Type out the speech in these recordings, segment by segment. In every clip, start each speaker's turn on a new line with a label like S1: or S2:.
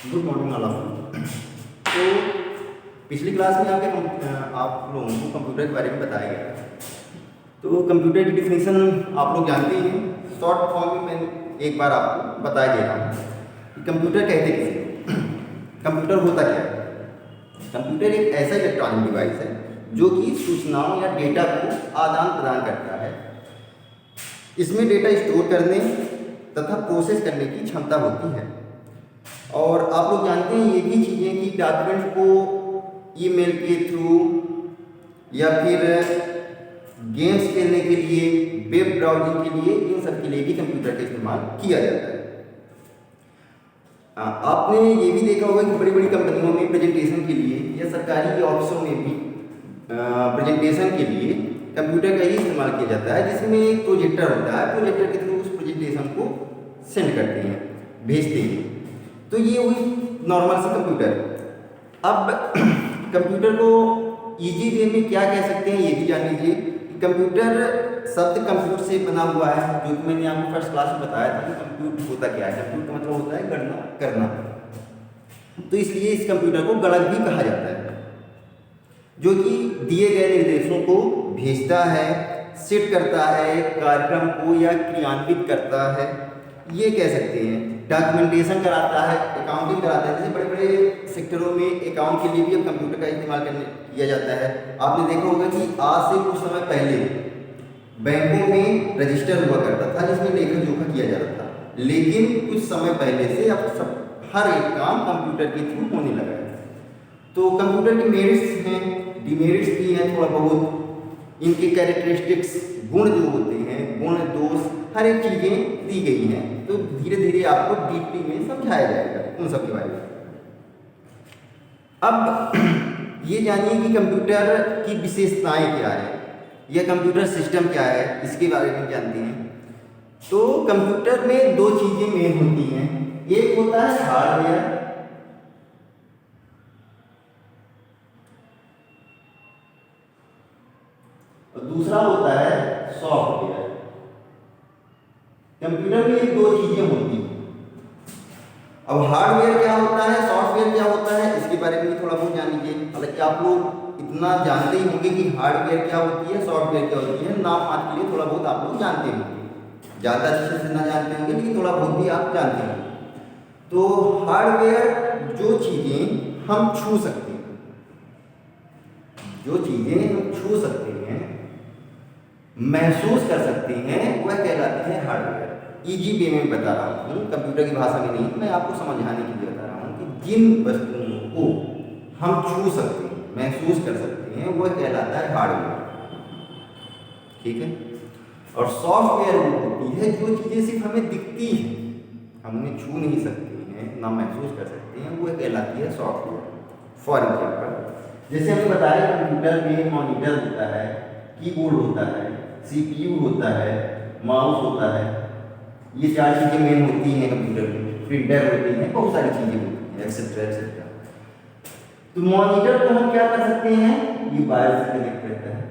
S1: Good morning all of you. तो पिछली class में आप लोगों को कंप्यूटर के बारे में बताया गया था। तो कंप्यूटर की डिफिनीशन आप लोग जानते ही हैं। शॉर्ट फॉर्म में मैं एक बार आपको बता दे रहा हूँ कि कंप्यूटर कहते किसे हैं। कंप्यूटर होता क्या है? कंप्यूटर एक ऐसा इलेक्ट्रॉनिक डिवाइस है जो कि सूचनाओं या डेटा को आदान प्रदान करता है। इसमें डेटा स्टोर करने तथा प्रोसेस करने की क्षमता होती है। और आप लोग जानते हैं ये भी चीज़ें कि डॉक्यूमेंट को ईमेल के थ्रू या फिर गेम्स खेलने के लिए, वेब ब्राउजिंग के लिए, इन सब के लिए भी कंप्यूटर का इस्तेमाल किया जाता है। आपने ये भी देखा होगा कि बड़ी बड़ी कंपनियों में प्रेजेंटेशन के लिए या सरकारी ऑफिसों में भी प्रेजेंटेशन के लिए कंप्यूटर का ही इस्तेमाल किया जाता है, जिसमें एक प्रोजेक्टर होता है। प्रोजेक्टर के थ्रू उस प्रेजेंटेशन को सेंड करते हैं, भेजते हैं। तो ये हुई नॉर्मल सी कंप्यूटर। अब कंप्यूटर को इजी वे में क्या कह सकते हैं ये भी जान लीजिए। कंप्यूटर शब्द कंप्यूटर से बना हुआ है, जो कि मैंने आपको फर्स्ट क्लास में बताया था कि कंप्यूटर होता क्या है। कंप्यूटर का मतलब होता है गणना करना। तो इसलिए इस कंप्यूटर को गणक भी कहा जाता है, जो कि दिए गए निर्देशों को भेजता है, सेट करता है, कार्यक्रम को या क्रियान्वित करता है, ये कह सकते हैं। डॉक्यूमेंटेशन कराता है, अकाउंटिंग कराता है। जैसे बड़े बड़े सेक्टरों में अकाउंट के लिए भी अब कंप्यूटर का इस्तेमाल किया जाता है। आपने देखा होगा कि आज से कुछ समय पहले बैंकों में रजिस्टर हुआ करता था जिसमें लेखा जोखा किया जाता था, लेकिन कुछ समय पहले से अब सब हर एक काम कंप्यूटर के थ्रू होने लगा है। तो कंप्यूटर के मेरिट्स हैं, डिमेरिट्स भी हैं थोड़ा बहुत। इनके कैरेक्टरिस्टिक्स, गुण जो होते हैं, गुण दोष, हर एक चीज़ें दी गई हैं। तो धीरे धीरे आपको डीपली में समझाया जाएगा उन सब के बारे में। अब ये जानिए कि कंप्यूटर की विशेषताएं क्या है या कंप्यूटर सिस्टम क्या है, इसके बारे में जानते हैं। तो कंप्यूटर में दो चीज़ें मेन होती हैं। एक होता है हार्डवेयर और दूसरा होता है सॉफ्टवेयर। कंप्यूटर में ये दो चीजें होती हैं। अब हार्डवेयर क्या होता है, सॉफ्टवेयर क्या होता है, इसके बारे में भी थोड़ा बहुत जान लीजिए। हालांकि आप लोग इतना जानते ही होंगे कि हार्डवेयर क्या होती है, सॉफ्टवेयर क्या होती है। नाम मात्र के लिए थोड़ा बहुत आप लोग जानते होंगे, ज़्यादा अच्छे से ना जानते होंगे लेकिन थोड़ा बहुत भी आप जानते होंगे। तो हार्डवेयर जो चीज़ें हम छू सकते हैं, जो चीज़ें हम छू सकते हैं, महसूस कर सकते हैं, वह कहलाते हैं हार्डवेयर। इजी वे में बता रहा हूँ, कंप्यूटर की भाषा में नहीं, मैं आपको समझाने के लिए बता रहा हूँ कि जिन वस्तुओं को हम छू सकते हैं, महसूस कर सकते हैं, वह कहलाता है हार्डवेयर। ठीक है। और सॉफ्टवेयर वो होती है जो चीज़ें सिर्फ हमें दिखती हैं, हम उन्हें छू नहीं सकते हैं, ना महसूस कर सकते हैं, वह कहलाती है सॉफ्टवेयर। फॉर एग्जाम्पल जैसे हमने बताया कंप्यूटर में मॉनिटर होता है, कीबोर्ड होता है, सीपीयू होता है, माउस होता है। ये चार चीज़ें मेन होती हैं कंप्यूटर में। प्रिंटर होती हैं, बहुत सारी चीज़ें होती हैं, एक्सेट्रा एक्सेट्रा। तो मॉनिटर को हम क्या कर सकते हैं, ये वायर से कनेक्ट करता है।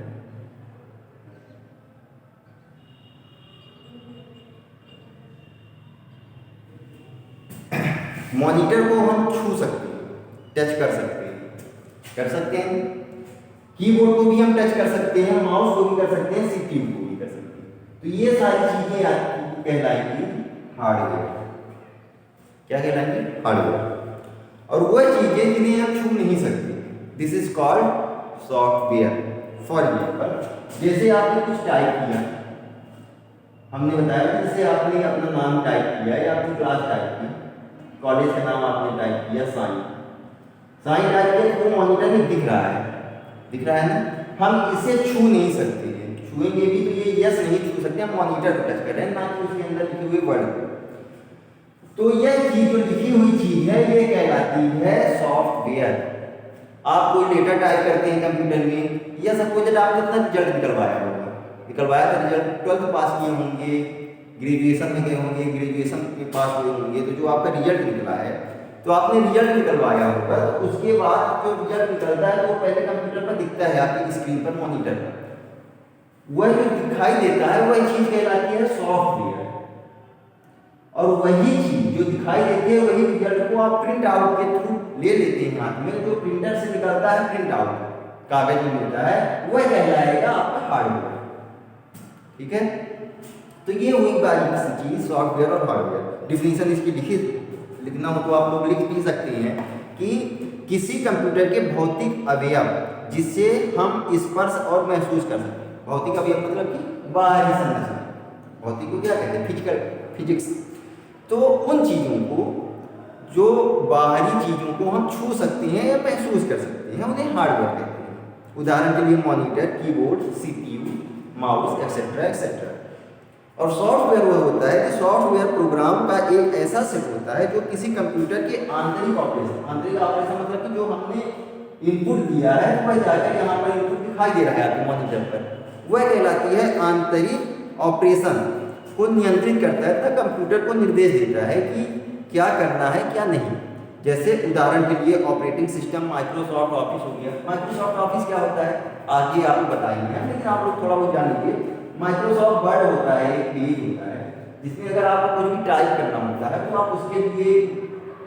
S1: मॉनिटर को हम छू सकते हैं, टच कर सकते हैं। कीबोर्ड को भी हम टच कर सकते हैं, माउस को भी कर सकते हैं, सीपीयू को भी कर सकते हैं। तो ये सारी चीजें आपकी कहलाएंगी हार्डवेयर। क्या कहलाएंगी? हार्डवेयर। और वह चीजें जिन्हें हम छू नहीं सकते, this is called software. For example जैसे आपने कुछ टाइप किया, हमने बताया जैसे आपने अपना नाम टाइप किया या अपनी क्लास टाइप की, कॉलेज का नाम आपने टाइप किया साई टाइप किया, तो मॉनिटर में दिख रहा है ना। हम इसे छू नहीं सकते हैं, छुएंगे भी तो ये यस नहीं छू सकते, हम मॉनिटर को टच कर रहे हैं, ना कि उसके अंदर लिखे हुए वर्ड को। तो यह चीज जो लिखी हुई चीज है ये कहलाती है सॉफ्टवेयर। आप कोई लेटर टाइप करते हैं कंप्यूटर में, या सपोज आपने अपना रिजल्ट निकलवाया था, रिजल्ट 12th पास किए होंगे, ग्रेजुएशन में गए होंगे, ग्रेजुएशन में पास हुए होंगे, तो जो आपका रिजल्ट निकला है, तो आपने रिजल्ट निकलवाया होगा। तो उसके बाद जो रिजल्ट निकलता है तो वो पहले कंप्यूटर पर दिखता है, आपकी स्क्रीन पर, मॉनिटर पर। वह जो दिखाई देता है वह चीज कहलाती है सॉफ्टवेयर। और वही चीज जो दिखाई देती है वही रिजल्ट को आप प्रिंट आउट के थ्रू ले लेते हैं हाथ में, जो प्रिंटर से निकलता है प्रिंट आउट कागज में मिलता है, वह कहलाएगा आपका हार्डवेयर। ठीक है, तो ये हुई बारीक सी चीज सॉफ्टवेयर और हार्डवेयर। डिफिनीशन इसकी लिखना हो तो आप लोग लिख भी सकते हैं कि किसी कंप्यूटर के भौतिक अवयव जिससे हम स्पर्श और महसूस कर सकते हैं। भौतिक अवयव मतलब कि बाहरी संरचना, भौतिक को क्या कहते हैं, फिजिक्स। तो उन चीज़ों को, जो बाहरी चीज़ों को हम छू सकते हैं या महसूस कर सकते हैं, उन्हें हार्डवेयर कहते हैं। उदाहरण के लिए monitor, keyboard, CPU, mouse etcetera etcetera. और सॉफ्टवेयर वह होता है कि सॉफ्टवेयर प्रोग्राम का एक ऐसा सेट होता है जो किसी कंप्यूटर के आंतरिक ऑपरेशन मतलब कि जो हमने इनपुट दिया है वह जाकर यहाँ पर इनपुट दिखाई दे रहा है आपके मॉनिटर पर, वह कहलाती है आंतरिक ऑपरेशन को नियंत्रित करता है तथा कंप्यूटर को निर्देश देता है कि क्या करना है क्या नहीं। जैसे उदाहरण के लिए ऑपरेटिंग सिस्टम माइक्रोसॉफ्ट ऑफिस हो गया। माइक्रोसॉफ्ट ऑफिस क्या होता है आगे आपको बताएंगे, लेकिन आप लोग थोड़ा बहुत जान लीजिए। माइक्रोसॉफ्ट वर्ड होता है, एक पेज होता है जिसमें अगर आपको कुछ भी टाइप करना होता है तो आप उसके लिए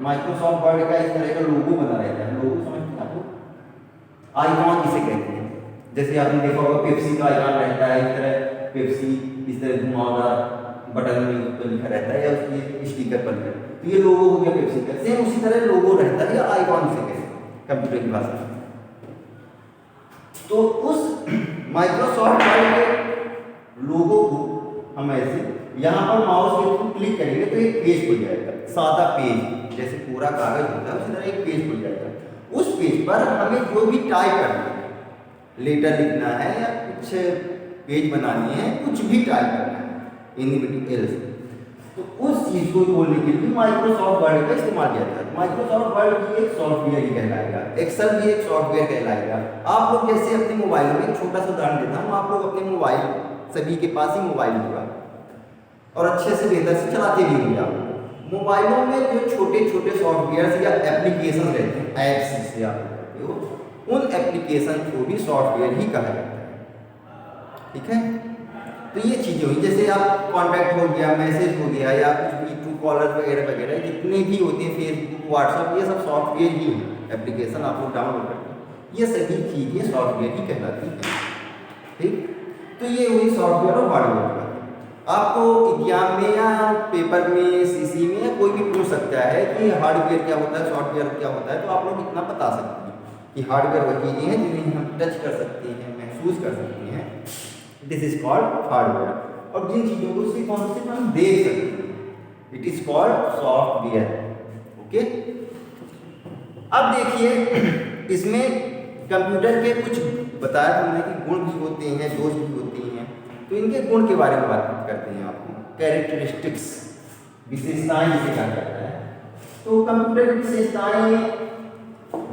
S1: माइक्रोसॉफ्ट वर्ड का इस तरह का लोगो बना रहता है। लोगो समझते हैं आपको, आइकॉन जिसे कहते हैं। जैसे आपने देखा होगा पेप्सी का आइकॉन रहता है, इस तरह पेप्सी इस तरह घुमावदार बटन में ऊपर लिखा रहता है या उसके स्टिकर पर लिखा, तो ये लोगो हो गया पेप्सी का। सेम उसी तरह लोगो रहता है या आइकॉन से कहते हैं कंप्यूटर की भाषा में। तो उस माइक्रोसॉफ्ट वर्ड के लोगो को हम ऐसे यहाँ पर माउस के थ्रू क्लिक करेंगे तो एक पेज खुल जाएगा, सादा पेज, जैसे पूरा कागज होता है उसी तरह एक पेज खुल जाएगा। उस पेज पर हमें जो भी टाइप करना है, लेटर लिखना है या कुछ पेज बनानी है, कुछ भी टाइप करना है, एनीथिंग एल्स, तो उस चीज को खोलने के लिए माइक्रोसॉफ्ट वर्ड का इस्तेमाल किया जाता है। माइक्रोसॉफ्ट वर्ड भी एक सॉफ्टवेयर ही कहलाएगा, एक्सेल भी एक सॉफ्टवेयर कहलाएगा। आप लोग जैसे अपने मोबाइल में, एक छोटा सा उदाहरण देता हूँ, आप लोग अपने मोबाइल, सभी के पास ही मोबाइल होगा और अच्छे से बेहतर से चलाते भी होंगे आप। मोबाइलों में जो छोटे छोटे सॉफ्टवेयर या एप्लीकेशन रहते हैं, ऐप्स जिसे आप कहते हो, उन एप्लीकेशन को भी सॉफ्टवेयर ही कहा जाता है। ठीक है, तो ये चीज़ें हुई, जैसे आप कॉन्टैक्ट हो गया, मैसेज हो गया, या कुछ भी ट्रू कॉलर वगैरह वगैरह जितने भी होते हैं, फेसबुक, व्हाट्सअप, ये सब सॉफ्टवेयर ही हैं। एप्लीकेशन आप लोग डाउनलोड करते हैं, ये सभी चीज़ें सॉफ्टवेयर ही कहलाती हैं। ठीक, तो ये हुई सॉफ्टवेयर और हार्डवेयर की बात। आपको एग्जाम में या पेपर में, सीसी में, या कोई भी पूछ सकता है कि हार्डवेयर क्या होता है, सॉफ्टवेयर क्या होता है, तो आप लोग इतना बता सकते हैं कि हार्डवेयर वह चीज़ें हैं जिन्हें हम टच कर सकते हैं, महसूस कर सकते हैं, दिस इज कॉल्ड हार्डवेयर। और जिन चीज़ों को सिर्फ और सिर्फ हम देख सकते हैं, it is called software. Okay, अब देखिए इसमें कंप्यूटर के कुछ बताया हमने कि गुण भी होते हैं, दोष भी होते हैं, तो इनके गुण के बारे में बात करते हैं। आपको कैरेक्टरिस्टिक्स, विशेषताएं जिसे कहा जाता है। तो कंप्यूटर की विशेषताएं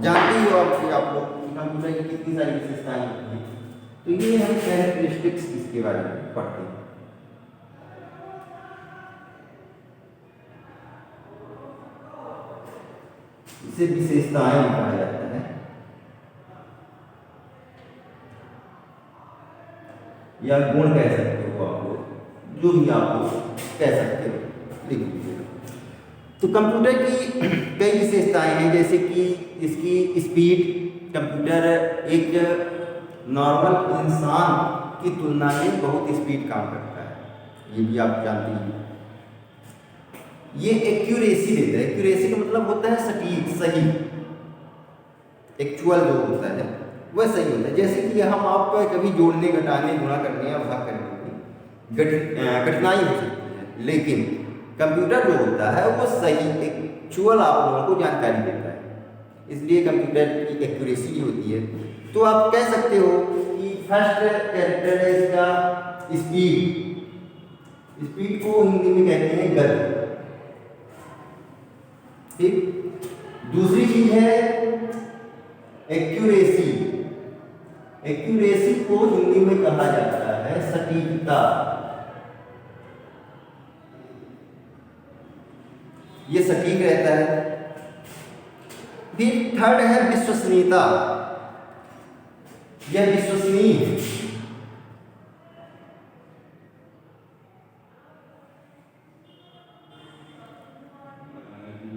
S1: जानते ही हो आप लोग कि कंप्यूटर की कितनी सारी विशेषताएं होती हैं, तो ये हम कैरेक्टरिस्टिक्स इसके बारे में पढ़ते हैं। इसे विशेषताएं कहा जाता है या गुण कह सकते हो आप लोग, जो भी आप लोग कह सकते हो, लिख लीजिए। तो कंप्यूटर की कई विशेषताएं हैं, जैसे कि इसकी स्पीड, कंप्यूटर एक नॉर्मल इंसान की तुलना में बहुत स्पीड काम करता है, ये भी आप जानते हैं। ये एक्यूरेसी देता है, एक्यूरेसी का मतलब होता है सटीक, सही, एक्चुअल जो होता है वह सही होता है। जैसे कि हम आप कभी जोड़ने, घटाने, गुणा करने या भाग करने की कठिनाई हो सकती है, लेकिन कंप्यूटर जो होता है वो सही, एक्चुअल आप लोगों को जानकारी देता है, इसलिए कंप्यूटर की एक्यूरेसी भी होती है। तो आप कह सकते हो कि फर्स्ट कैरेक्टर है इसका स्पीड, स्पीड को हिंदी में कहते हैं गति। ठीक, दूसरी चीज है एक्यूरेसी, एक्यूरेसी को हिंदी में कहा जाता है सटीकता, ये सटीक रहता है। फिर थर्ड है विश्वसनीयता, यह विश्वसनीय है।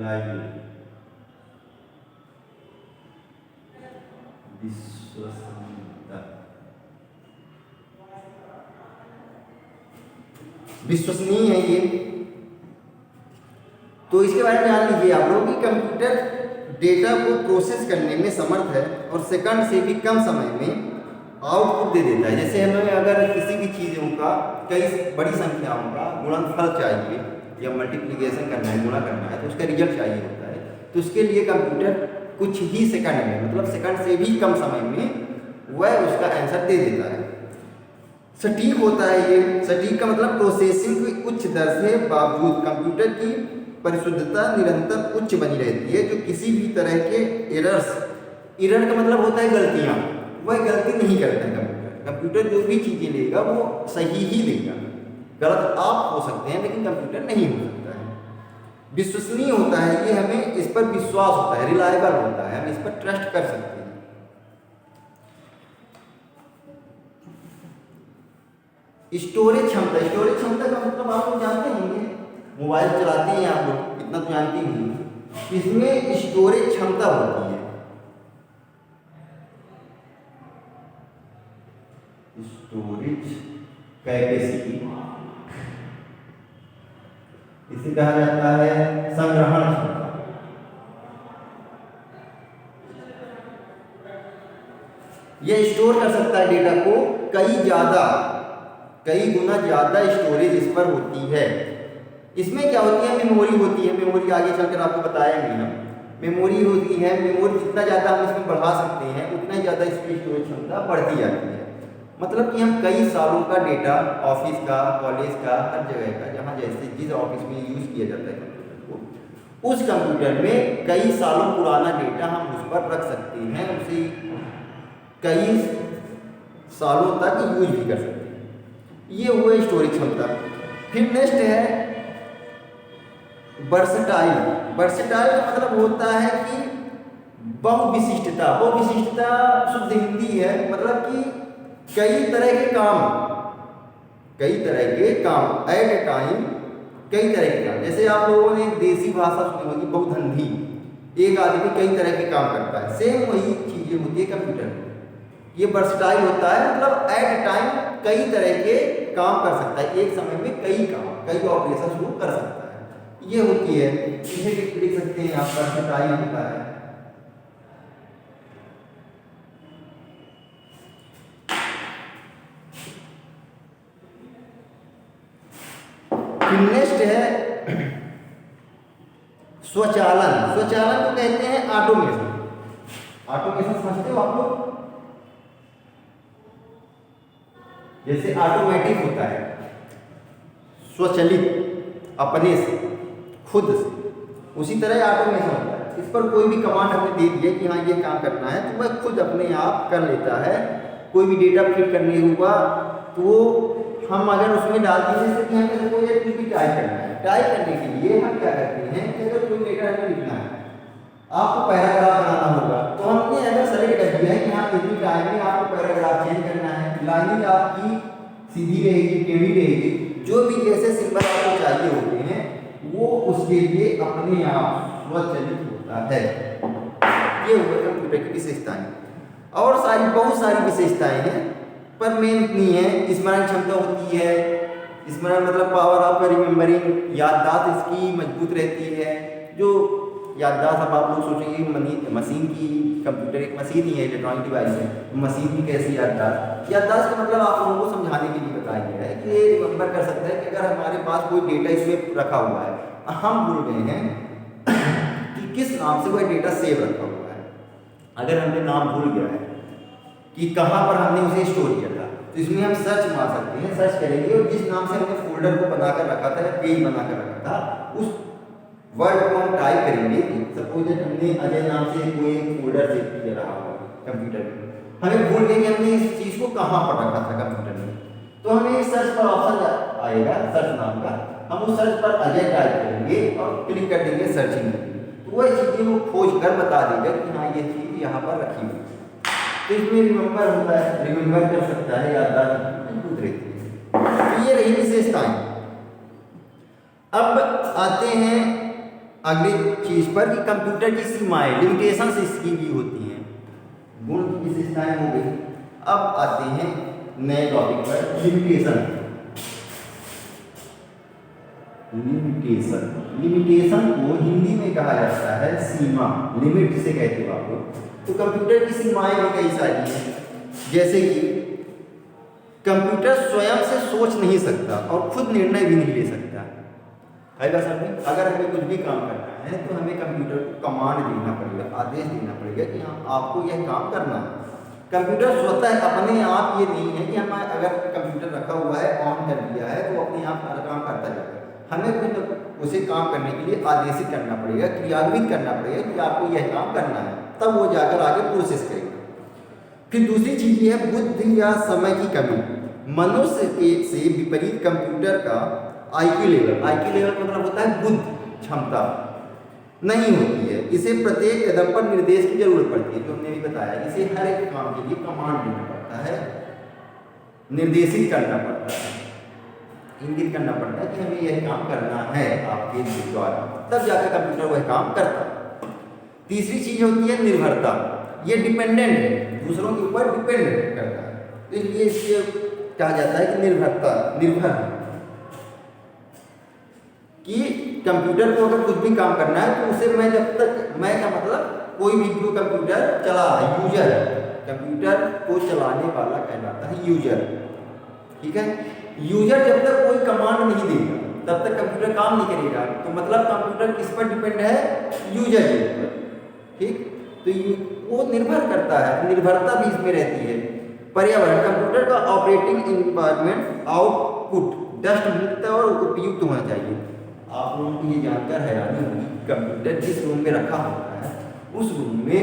S1: रिलायबिलिटी, विश्वसनीयता, विश्वसनीय है ये। तो इसके बारे में जान लीजिए आप लोग कि कंप्यूटर डेटा को प्रोसेस करने में समर्थ है और सेकंड से भी कम समय में आउटपुट दे देता है। जैसे हमें अगर किसी भी चीज़ों का कई बड़ी संख्याओं का गुणनफल चाहिए या मल्टीप्लिकेशन करना है, गुणा करना है, तो उसका रिजल्ट चाहिए होता है, तो उसके लिए कंप्यूटर कुछ ही सेकंड में, मतलब सेकंड से भी कम समय में वह उसका आंसर दे देता है। सटीक होता है ये। सटीक का मतलब प्रोसेसिंग की उच्च दर से बावजूद कंप्यूटर की परिशुद्धता निरंतर उच्च बनी रहती है, जो किसी भी तरह के एरर्स, एरर का मतलब होता है गलतियां, वह गलती नहीं करता है कंप्यूटर। कंप्यूटर जो भी चीज़ें लेगा वो सही ही लेगा, गलत आप हो सकते हैं लेकिन कंप्यूटर नहीं हो सकता है। विश्वसनीय होता है ये, हमें इस पर विश्वास होता है, रिलायबल होता है, हम इस पर ट्रस्ट कर सकते हैं। स्टोरेज क्षमता, स्टोरेज क्षमता का मतलब आप लोग जानते होंगे, मोबाइल चलाते हैं आप लोग, इतना तो जानते होंगे, इसमें स्टोरेज क्षमता होती है। स्टोरेज कैपेसिटी, इसे कहा जाता है संग्रहण क्षमता। यह स्टोर कर सकता है डेटा को, कई गुना ज्यादा स्टोरेज इस पर होती है। इसमें क्या होती है, मेमोरी होती है। मेमोरी आगे चलकर आपको बताएंगे हम। मेमोरी होती है, मेमोरी जितना ज़्यादा हम इसमें बढ़ा सकते हैं उतना ही ज़्यादा इसकी स्टोरेज क्षमता बढ़ती जाती है। मतलब कि हम कई सालों का डेटा, ऑफिस का, कॉलेज का, हर जगह का, जहाँ जैसे जिस ऑफिस में यूज़ किया जाता है कंप्यूटर को, उस कंप्यूटर में कई सालों पुराना डेटा हम उस पर रख सकते हैं, उसे कई सालों तक यूज भी कर सकते हैं। ये हुआ स्टोरेज क्षमता। फिर नेक्स्ट है वर्सटाइल। वर्सटाइल का मतलब होता है कि बहुविशिष्टता। बहुविशिष्टता शुद्ध हिंदी है, मतलब कि कई तरह के काम एट ए टाइम, कई तरह के काम। जैसे आप लोगों ने देसी भाषा सुनी होगी, बहुधंधी, एक आदमी कई तरह के काम करता है, सेम वही चीजें होती है कंप्यूटर में। ये वर्सटाइल होता है, मतलब एट ए टाइम कई तरह के काम कर सकता है, एक समय में कई काम, कई ऑपरेशन शुरू कर सकता है, ये होती है। इसे लिख सकते हैं आप, वर्सटाइल होता है। नेक्स्ट है स्वचालन। स्वचालन को कहते हैं ऑटोमेशन। ऑटोमेशन समझते हो आप लोग? जैसे ऑटोमेटिक होता है, स्वचालित, अपने से, खुद से, उसी तरह ऑटोमेशन होता है। इस पर कोई भी कमांड हमने दे दिया कि हाँ ये काम करना है, तो वह खुद अपने आप कर लेता है। कोई भी डेटा फिट करने हुआ तो वो हम अगर उसमें डालते हैं, जैसे कि हमें कोई कुछ भी टाइप करना है, टाइप करने के लिए हम क्या करते हैं कि अगर कोई डेटा हमें लिखना है, आपको पैराग्राफ बनाना होगा, तो हमने अगर सेलेक्ट कर दिया है कि हाँ इतनी टाइम में आपको पैराग्राफ चेंज करना है, लाइनें आपकी सीधी रहेगी, टेढ़ी रहेगी, जो भी जैसे सिंबल आपको चाहिए होते हैं वो उसके लिए अपने आप स्वचालित होता है। ये हुआ कंप्यूटर की विशेषताएं। और बहुत सारी विशेषताएं हैं, पर मेन इतनी है। स्मरण क्षमता होती है, स्मरण मतलब पावर ऑफ रिमेम्बरिंग, याददाश्त इसकी मजबूत रहती है। जो याददाश्त, अब आप लोग सोचेंगे मशीन की, कंप्यूटर एक मशीन ही है, इलेक्ट्रॉनिक डिवाइस है, मशीन की कैसी याददाश्त। याददाश्त का मतलब आप लोगों को समझाने के लिए बताया गया है कि ये रिमेम्बर कर सकता है कि अगर हमारे पास कोई डेटा इसमें रखा हुआ है, हम भूल गए हैं कि किस नाम से वह डेटा सेव रखा हुआ है, अगर हमने नाम भूल गया है कि कहाँ पर हमने उसे स्टोर किया था, तो इसमें हम सर्च मार सकते हैं। सर्च करेंगे और जिस नाम से हमने फोल्डर को बनाकर रखा था या पेज बनाकर रखा था, उस वर्ड को हम टाइप करेंगे। सपोज हमने अजय नाम से कोई एक फोल्डर सेव किया रहा होगा कंप्यूटर में, हमें भूल गए कि हमने इस चीज़ को कहाँ पर रखा था कंप्यूटर में, तो हमें सर्च पर ऑप्शन आएगा सर्च नाम का, हम उस सर्च पर अजय टाइप करेंगे और क्लिक कर देंगे सर्चिंग में, तो वह चीज़ें वो खोज कर बता देगा कि हाँ ये चीज़ यहाँ पर रखी हुई। तो इसमें रिमेम्बर होता है, रिमेम्बर कर सकता है, याददाश्त मजबूत रहती है। तो ये रही विशेषताएं। अब आते हैं अगली चीज पर कि कंप्यूटर की सीमाएं, लिमिटेशंस इसकी भी होती हैं, गुण विशेषताएं हो गई। अब आते हैं नए टॉपिक पर, लिमिटेशन। लिमिटेशन को हिंदी में कहा जाता है सीमा, लिमिट से कहते हो आप लोग। तो कंप्यूटर की सीमाएं भी कई सारी हैं, जैसे कि कंप्यूटर स्वयं से सोच नहीं सकता और खुद निर्णय भी नहीं ले सकता है बस। अगर हमें कुछ भी काम करना है तो हमें कंप्यूटर को कमांड देना पड़ेगा, आदेश देना पड़ेगा कि हाँ आपको यह काम करना है। कंप्यूटर स्वतः अपने आप ये नहीं है कि हम अगर कंप्यूटर रखा हुआ है, ऑन कर दिया है तो अपने आप सारा काम करता जाएगा। हमें कुछ उसे काम करने के लिए आदेशित करना पड़ेगा, क्रियान्वित करना पड़ेगा कि आपको यह काम करना है, तब वो जाकर आगे प्रोसेस करेगा। फिर दूसरी चीज ये है बुद्धि या समय की कमी। मनुष्य से विपरीत कंप्यूटर का आईक्यू लेवल का मतलब होता है बुद्धि क्षमता, नहीं होती है। इसे प्रत्येक कदम पर निर्देश की जरूरत पड़ती है, जो हमने भी बताया। इसे हर एक काम के लिए कमांड देना पड़ता है, निर्देशित करना पड़ता है, इंगित करना पड़ता है कि हमें यह काम करना है आपके द्वारा, तब जाकर कंप्यूटर वह काम करता है। तीसरी चीज होती है निर्भरता। ये डिपेंडेंट है, दूसरों के ऊपर डिपेंड करता है, तो इसलिए इसके कहा जाता है कि निर्भर है कि कंप्यूटर को अगर कुछ भी काम करना है तो उसे मैं का मतलब कोई भी जो कंप्यूटर चला रहा है, यूजर, कंप्यूटर को चलाने वाला कहलाता है यूजर। ठीक है, यूजर जब तक कोई कमांड नहीं देगा तब तक कंप्यूटर काम नहीं करेगा। तो मतलब कंप्यूटर किस पर डिपेंड है? यूजर के ऊपर। ठीक, तो वो निर्भर करता है, निर्भरता भी इसमें रहती है। पर्यावरण, कंप्यूटर का ऑपरेटिंग इन्वायरमेंट आउटपुट डस्ट मुक्त और उपयुक्त होना चाहिए। आप लोगों को ये जानकर हैरानी होगी, कंप्यूटर जिस रूम में रखा होता है उस रूम में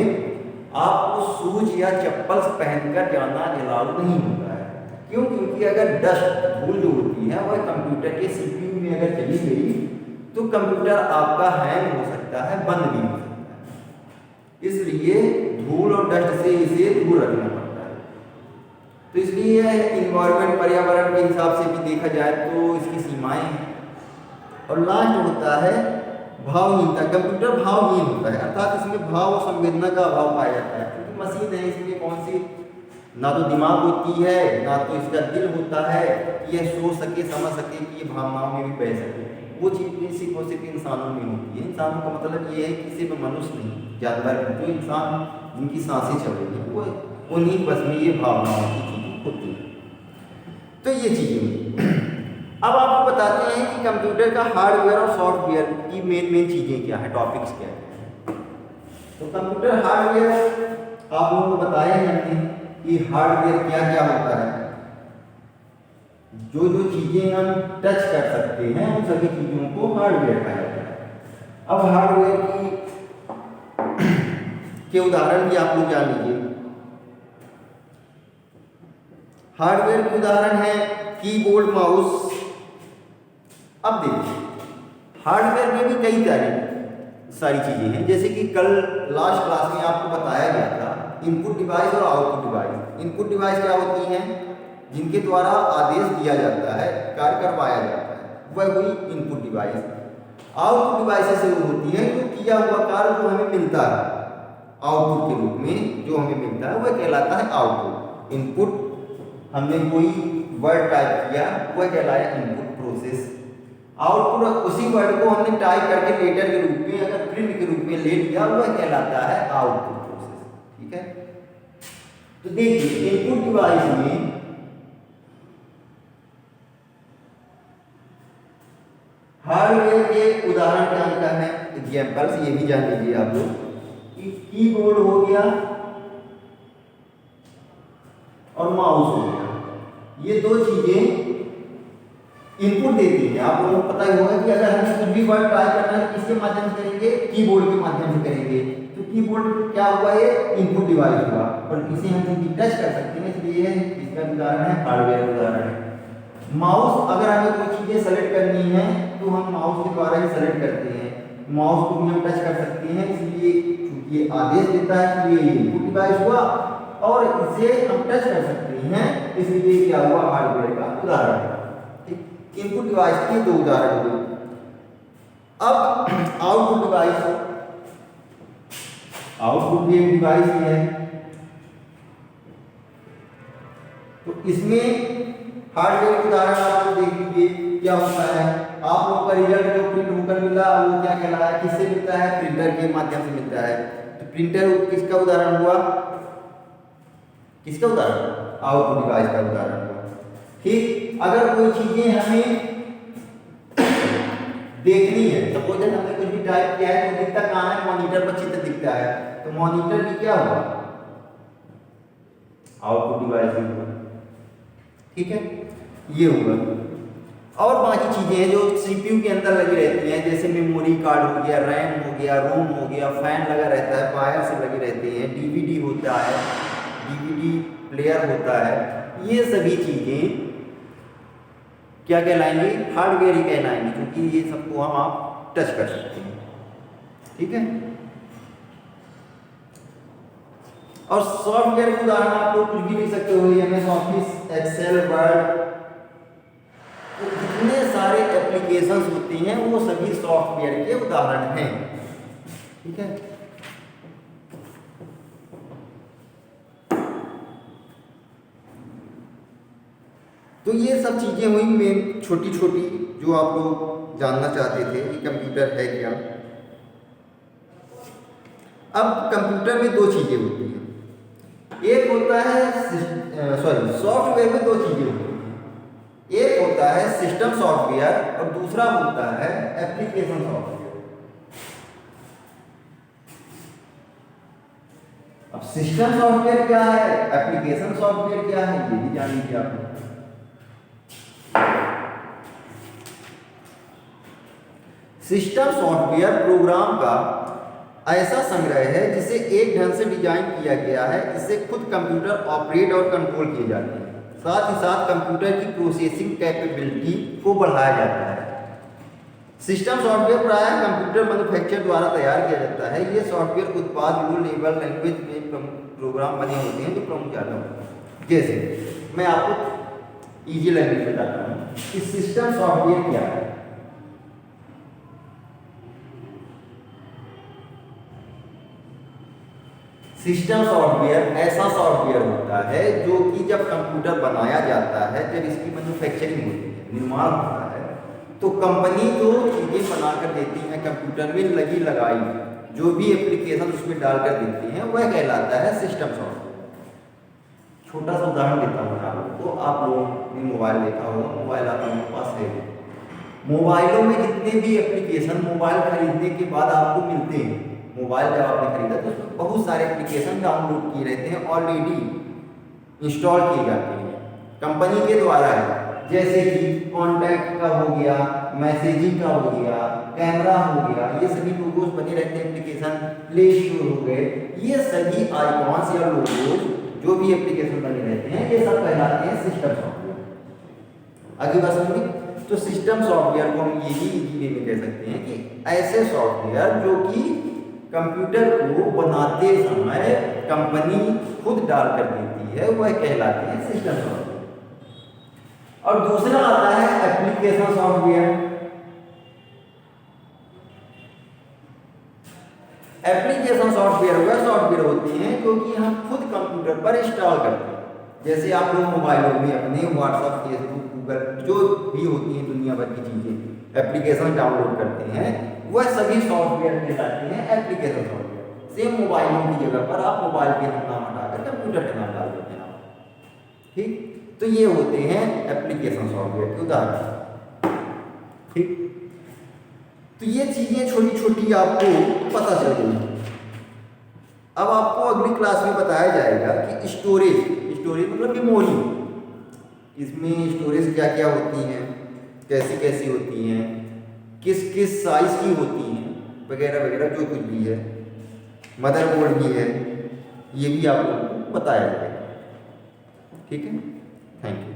S1: आपको शूज या चप्पल पहनकर जाना अलाउड नहीं होता है। क्यों? क्योंकि अगर डस्ट, धूल जो होती है वह कंप्यूटर के सीपीयू में अगर चली गई तो कंप्यूटर आपका हैंग हो सकता है, बंद भी हो सकता है। इसलिए धूल और डस्ट से इसे दूर रखना पड़ता है। तो इसलिए इन्वायरमेंट, पर्यावरण के हिसाब से भी देखा जाए तो इसकी सीमाएं हैं। और लास्ट होता है भावहीनता। कंप्यूटर भावहीन होता है, अर्थात इसमें भाव और संवेदना का अभाव पाया जाता है। क्योंकि मशीन है, इसमें कौन सी ना तो दिमाग होती है, ना तो इसका दिल होता है कि यह सोच सके, समझ सके, कि ये भावनाओं में भी बह सके। वो चीज़ सिर्फ और सिर्फ इंसानों में होती है। इंसानों का मतलब ये है कि सिर्फ मनुष्य नहीं, जानवर, जो इंसान जिनकी सांसें चल रही है वो उन्हीं बस में ये भावनाओं की चीज़ें होती हैं। तो ये चीज़ें होती। अब आपको बताते हैं कि कंप्यूटर का हार्डवेयर और सॉफ्टवेयर की मेन चीज़ें क्या है, टॉपिक्स क्या है। तो कंप्यूटर हार्डवेयर आप लोगों को बताया हमने कि हार्डवेयर क्या क्या होता है। जो चीज़ें हम टच कर सकते हैं उन सभी चीज़ों को हार्डवेयर कहा जाता है। अब हार्डवेयर के उदाहरण भी आप लोग जान लीजिए। हार्डवेयर के उदाहरण है कीबोर्ड, माउस। अब देखिए हार्डवेयर में भी कई सारी चीज़ें हैं, जैसे कि कल लास्ट क्लास में आपको बताया गया था इनपुट डिवाइस और आउटपुट डिवाइस। इनपुट डिवाइस क्या होती हैं? जिनके द्वारा आदेश दिया जाता है, कार्य करवाया जाता है, वह हुई इनपुट डिवाइस। आउटपुट डिवाइस से वो होती है जो किया हुआ कार्य जो हमें मिलता है आउटपुट के रूप में, जो हमें मिलता है वह कहलाता है आउटपुट। इनपुट, हमने कोई वर्ड टाइप किया, वह कहलाया इनपुट प्रोसेस। आउटपुट, उसी वर्ड को हमने टाइप करके लेटर के रूप में, अगर प्रिंट के रूप में ले लिया, वह कहलाता है आउटपुट प्रोसेस। ठीक है, तो देखिए इनपुट डिवाइस में हार्डवेयर के उदाहरण क्या है, एग्जांपल्स ये भी जान लीजिए आप लोग कि कीबोर्ड हो गया और माउस हो गया। ये दो चीजें इनपुट देती है। आप लोगों को पता ही होगा कि अगर हमें कुछ भी वर्ड टाइप करना है किसके माध्यम से करेंगे? कीबोर्ड के माध्यम से करेंगे। तो कीबोर्ड क्या हुआ? ये इनपुट डिवाइस हुआ, और इसे हम टच कर सकते हैं, इसलिए इसका उदाहरण है हार्डवेयर उदाहरण है। माउस, अगर हमें कोई चीजें सेलेक्ट करनी है तो हम माउस के द्वारा ही सेलेक्ट करते हैं। माउस को भी हम टच कर सकते हैं, इसलिए चूंकि ये आदेश देता है कि ये इनपुट डिवाइस हुआ और इसे हम टच कर सकते हैं, इसलिए क्या हुआ? हार्डवेयर का उदाहरण। इनपुट डिवाइस के दो उदाहरण हुए। अब आउटपुट भी एक डिवाइस ही है। तो इसमें हार्डवेयर के उदाहरण आप लोग देख लीजिए क्या होता है। आप लोग का रिजल्ट जो प्रिंट होकर मिला वो क्या कहलाया, किससे मिलता है, प्रिंटर के माध्यम से मिलता है। तो प्रिंटर किसका उदाहरण हुआ, किसका उदाहरण, आउटपुट डिवाइस का उदाहरण हुआ। ठीक, अगर कोई चीजें हमें देखनी है, सपोज हमने कुछ भी टाइप किया है तो दिखता कहाँ है, मॉनिटर पर चित्र दिखता है, तो मॉनिटर भी क्या हुआ, आउटपुट डिवाइस हुआ। ठीक है, ये हुआ। और बाकी चीजें हैं जो सीपीयू के अंदर लगी रहती हैं, जैसे मेमोरी कार्ड हो गया, रैम हो गया, रोम हो गया, फैन लगा रहता है, वायर से लगे रहते हैं, डीवीडी होता है, डीवीडी प्लेयर होता है। ये सभी चीजें क्या कहलाएंगी, हार्डवेयर ही कहलाएंगी, क्योंकि ये सबको हम आप टच कर सकते हैं। ठीक है, और सॉफ्टवेयर के उदाहरण आप लोग कुछ भी लिख सकते हो, एमएस ऑफिस, एक्सेल, वर्ड, तो जितने सारे एप्लीकेशंस होते हैं वो सभी सॉफ्टवेयर के उदाहरण हैं। ठीक है, तो ये सब चीजें हुई मेन छोटी छोटी जो आप लोग जानना चाहते थे कि कंप्यूटर है क्या। अब कंप्यूटर में दो चीजें होती हैं, एक होता है सॉफ्टवेयर में दो चीजें होती हैं, एक होता है सिस्टम सॉफ्टवेयर और दूसरा होता है एप्लीकेशन सॉफ्टवेयर। अब सिस्टम सॉफ्टवेयर क्या है, एप्लीकेशन सॉफ्टवेयर क्या है, ये भी जान लीजिए आप। सिस्टम सॉफ्टवेयर प्रोग्राम का ऐसा संग्रह है जिसे एक ढंग से डिजाइन किया गया है, इससे खुद कंप्यूटर ऑपरेट और कंट्रोल किए जाते हैं, साथ ही साथ कंप्यूटर की प्रोसेसिंग कैपेबिलिटी को बढ़ाया जाता है। सिस्टम सॉफ्टवेयर प्रायः कंप्यूटर मैन्युफैक्चरर द्वारा तैयार किया जाता है। ये सॉफ्टवेयर उत्पाद लो लेवल लैंग्वेज में प्रोग्राम बने होते हैं जो प्रमुख जानना होते हैं। जैसे मैं आपको इजी लैंग्वेज बताता हूँ कि सिस्टम सॉफ्टवेयर क्या है। सिस्टम सॉफ्टवेयर ऐसा सॉफ्टवेयर होता है जो कि जब कंप्यूटर बनाया जाता है, जब इसकी मैन्युफैक्चरिंग होती है, निर्माण होता है, तो कंपनी जो चीज़ें बनाकर देती हैं कंप्यूटर में लगी लगाई, जो भी एप्लीकेशन उसमें डालकर देती हैं वह कहलाता है सिस्टम सॉफ्टवेयर। छोटा सा उदाहरण देता हूँ मैं आपको। आप लोगों ने मोबाइल देखा होगा, मोबाइल आप लोगों के पास है, मोबाइलों में जितने भी एप्लीकेशन मोबाइल खरीदने के बाद आपको मिलते हैं, मोबाइल जब आपने खरीदा तो उसमें बहुत सारे एप्लीकेशन डाउनलोड किए रहते हैं, ऑलरेडी इंस्टॉल किए जाते हैं कंपनी के द्वारा है, जैसे कि कॉन्टैक्ट का हो गया, मैसेजिंग का हो गया, कैमरा हो गया, ये सभी लोगोस बने रहते हैं एप्लीकेशन, प्ले स्टोर हो गए, ये सभी आइकॉन्स या लोगोस जो भी एप्लीकेशन बने रहते हैं ये सब कहलाते हैं सिस्टम सॉफ्टवेयर। आगे बात समझिए, तो सिस्टम सॉफ्टवेयर को हम यही इजी वे में कह सकते हैं कि ऐसे सॉफ्टवेयर जो कि कंप्यूटर को बनाते समय कंपनी खुद डाल कर देती है वह कहलाते हैं सिस्टम सॉफ्टवेयर। और दूसरा आता है एप्लीकेशन सॉफ्टवेयर। एप्लीकेशन सॉफ्टवेयर वह सॉफ्टवेयर होते हैं जो कि हम खुद कंप्यूटर पर इंस्टॉल करते हैं, जैसे आप लोग मोबाइलों में अपने व्हाट्सएप, फेसबुक, गूगल जो भी होती हैं दुनिया भर की चीजें एप्लीकेशन डाउनलोड करते हैं, वह सभी सॉफ्टवेयर कहलाते हैं एप्लीकेशन सॉफ्टवेयर। सेम मोबाइलों की जगह पर आप मोबाइल के नाम हटाकर कंप्यूटर के नाम डाल देते हैं आप। ठीक, तो ये होते हैं एप्लीकेशन सॉफ्टवेयर के उदाहरण। ठीक, तो ये चीजें छोटी छोटी आपको पता चल गई। अब आपको अगली क्लास में बताया जाएगा कि स्टोरेज मतलब मेमोरी, इसमें स्टोरेज क्या क्या होती हैं, कैसी कैसी होती हैं, किस किस साइज की होती हैं, वगैरह वगैरह जो कुछ भी है, मदरबोर्ड भी है, ये भी आप लोगों को बताया जाएगा। ठीक है, थैंक यू।